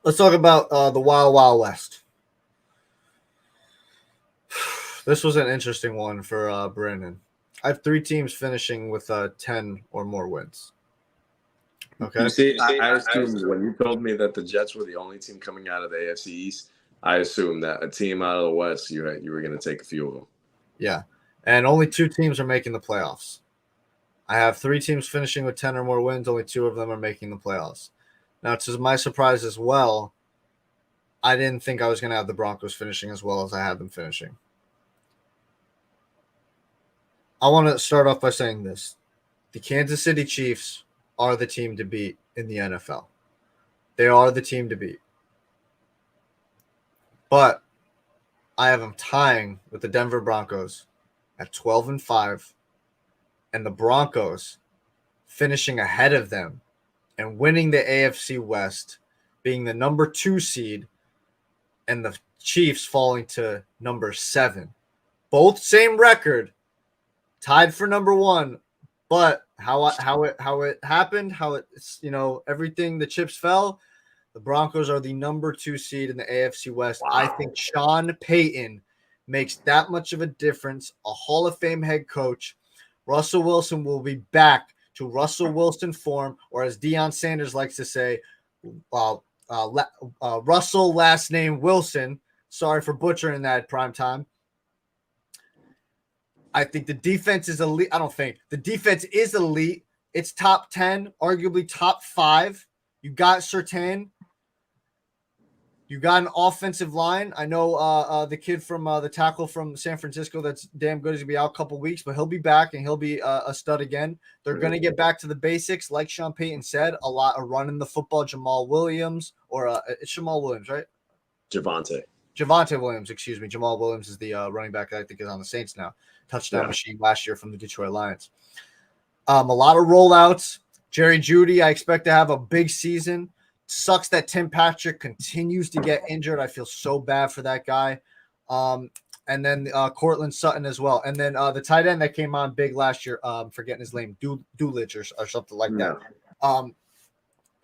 Let's talk about the Wild Wild West. This was an interesting one for Brandon. I have three teams finishing with 10 or more wins. Okay. You see, I assumed when you told me that the Jets were the only team coming out of the AFC East, I assumed that a team out of the West, you were going to take a few of them. Yeah. And only two teams are making the playoffs. I have three teams finishing with 10 or more wins. Only two of them are making the playoffs. Now, to my surprise as well, I didn't think I was going to have the Broncos finishing as well as I had them finishing. I want to start off by saying this. The Kansas City Chiefs are the team to beat in the NFL. They are the team to beat. But I have them tying with the Denver Broncos at 12-5, and the Broncos finishing ahead of them and winning the AFC West, being the number 2 seed, and the Chiefs falling to number 7. Both same record, tied for number 1, but how it happened, how it's, everything, the chips fell. The Broncos are the number 2 seed in the AFC West. Wow. I think Sean Payton makes that much of a difference. A Hall of Fame head coach. Russell Wilson will be back to Russell Wilson form, or as Deion Sanders likes to say, Russell last name Wilson. Sorry for butchering that prime time. I think the defense is elite. I don't think. The defense is elite. It's top 10, arguably top 5. You got Surtain. You got an offensive line. I know the kid from the tackle from San Francisco that's damn good is going to be out a couple weeks, but he'll be back and he'll be a stud again. They're going to get back to the basics, like Sean Payton said, a lot of running the football. Jamal Williams, or it's Jamal Williams, right? Javonte Williams, excuse me. Jamal Williams is the running back that I think is on the Saints now. Touchdown machine last year from the Detroit Lions. A lot of rollouts. Jerry Jeudy, I expect to have a big season. Sucks that Tim Patrick continues to get injured. I feel so bad for that guy. And then Cortland Sutton as well. And then the tight end that came on big last year, forgetting his name, Dulich or something like that.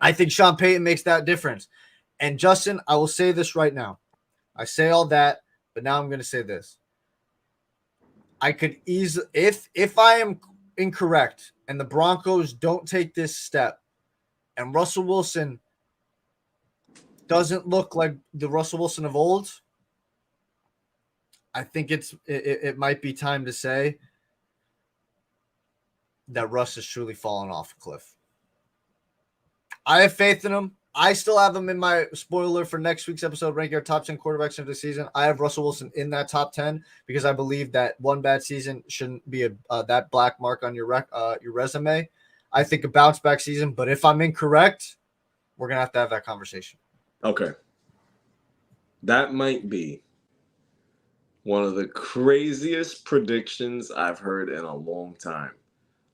I think Sean Payton makes that difference. And Justin, I will say this right now. I say all that, but now I'm going to say this. I could easily, if I am incorrect and the Broncos don't take this step and Russell Wilson doesn't look like the Russell Wilson of old, I think it might be time to say that Russ has truly fallen off a cliff. I have faith in him. I still have him in my spoiler for next week's episode, ranking our top 10 quarterbacks of the season. I have Russell Wilson in that top 10 because I believe that one bad season shouldn't be that black mark on your resume. I think a bounce back season, but if I'm incorrect, we're going to have that conversation. Okay. That might be one of the craziest predictions I've heard in a long time.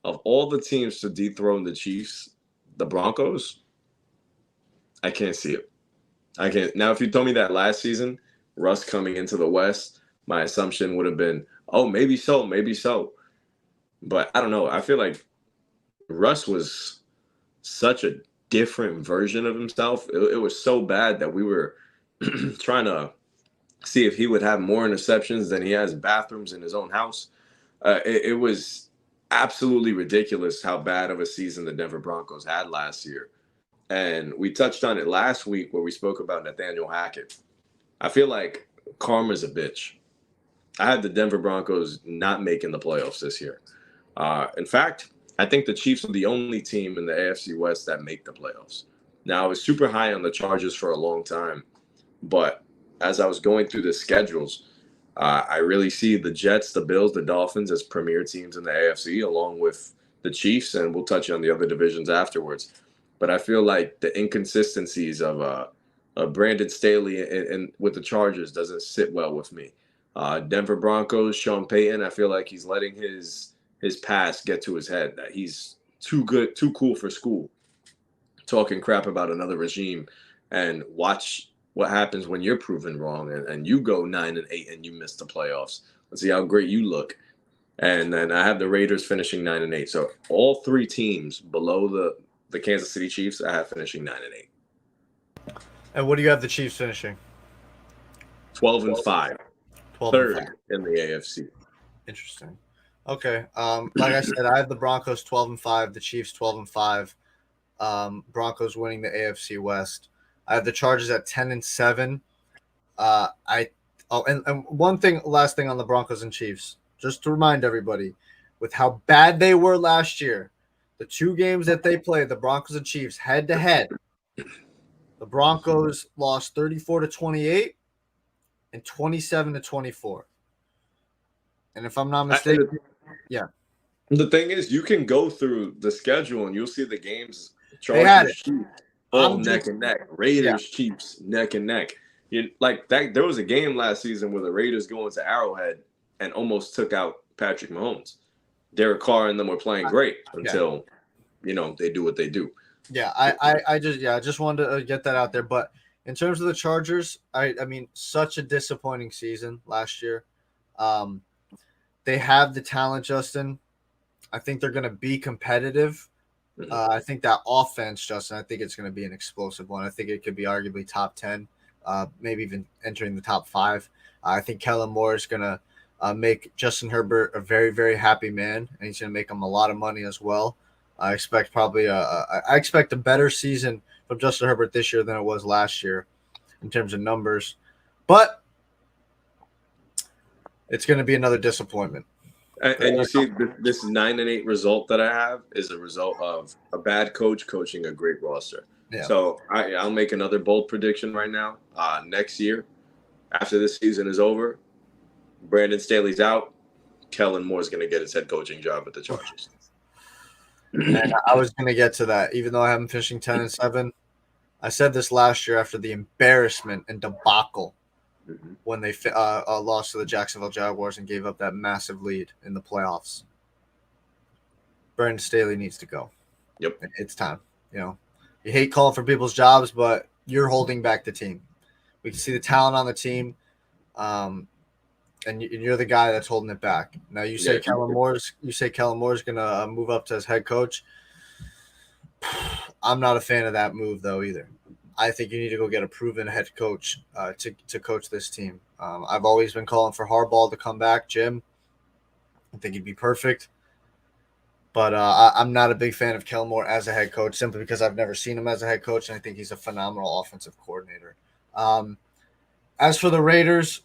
Of all the teams to dethrone the Chiefs, the Broncos, I can't see it. I can't. Now, if you told me that last season, Russ coming into the West, my assumption would have been, oh, maybe so, maybe so. But I don't know. I feel like Russ was such a different version of himself. It was so bad that we were trying to see if he would have more interceptions than he has bathrooms in his own house. It was absolutely ridiculous how bad of a season the Denver Broncos had last year. And we touched on it last week where we spoke about Nathaniel Hackett. I feel like karma's a bitch. I had the Denver Broncos not making the playoffs this year. In fact, I think the Chiefs are the only team in the AFC West that make the playoffs. Now, I was super high on the Chargers for a long time, but as I was going through the schedules, I really see the Jets, the Bills, the Dolphins as premier teams in the AFC, along with the Chiefs, and we'll touch on the other divisions afterwards. But I feel like the inconsistencies of Brandon Staley and with the Chargers doesn't sit well with me. Denver Broncos, Sean Payton, I feel like he's letting his past get to his head, that he's too good, too cool for school, talking crap about another regime, and watch what happens when you're proven wrong and you go 9-8 and you miss the playoffs. Let's see how great you look. And then I have the Raiders finishing 9-8. So all three teams below the Kansas City Chiefs, I have finishing 9-8. And what do you have the Chiefs finishing? 12-5, 12-5. third in the AFC. Interesting. Okay. Like I said, I have the Broncos 12-5, the Chiefs 12-5. Broncos winning the AFC West. I have the Chargers at 10-7. And one thing, last thing on the Broncos and Chiefs, just to remind everybody, with how bad they were last year, the two games that they played, the Broncos and Chiefs head to head, the Broncos lost 34-28 and 27-24. And if I'm not mistaken, yeah, The thing is, you can go through the schedule and you'll see the games. they had Chargers, it. Chiefs, all I'm neck just and neck. yeah, Raiders, Chiefs, neck and neck. Like that. There was a game last season where the Raiders go into Arrowhead and almost took out Patrick Mahomes. Derek Carr and them were playing great yeah. until they do what they do. Yeah, I just wanted to get that out there. But in terms of the Chargers, I mean, such a disappointing season last year. They have the talent, Justin. I think they're going to be competitive. I think that offense, Justin, I think it's going to be an explosive one. I think it could be arguably top 10, maybe even entering the top 5. I think Kellen Moore is going to make Justin Herbert a very, very happy man, and he's going to make him a lot of money as well. I expect a better season from Justin Herbert this year than it was last year in terms of numbers, but it's going to be another disappointment. And you see, this 9-8 result that I have is a result of a bad coach coaching a great roster. Yeah. So I'll make another bold prediction right now. Next year, after this season is over, Brandon Staley's out. Kellen Moore's going to get his head coaching job at the Chargers. And I was going to get to that, even though I have them finishing 10-7. I said this last year after the embarrassment and debacle when they lost to the Jacksonville Jaguars and gave up that massive lead in the playoffs. Brandon Staley needs to go. Yep. It's time. You hate calling for people's jobs, but you're holding back the team. We can see the talent on the team, and you're the guy that's holding it back. Now you say Kellen Moore's going to move up to as head coach. I'm not a fan of that move though either. I think you need to go get a proven head coach to coach this team. I've always been calling for Harbaugh to come back, Jim. I think he'd be perfect. But I'm not a big fan of Kellen Moore as a head coach simply because I've never seen him as a head coach, and I think he's a phenomenal offensive coordinator. As for the Raiders,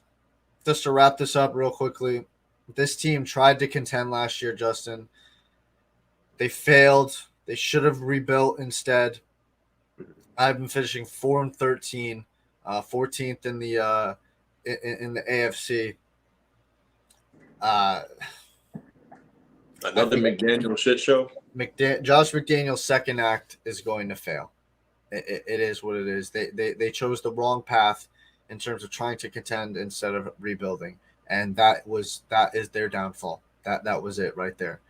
just to wrap this up real quickly, this team tried to contend last year, Justin. They failed. They should have rebuilt instead. I've been finishing 4-13, 14th in the AFC. Another McDaniel shit show. Josh McDaniel's second act is going to fail. It is what it is. They chose the wrong path in terms of trying to contend instead of rebuilding, and that is their downfall. That was it right there.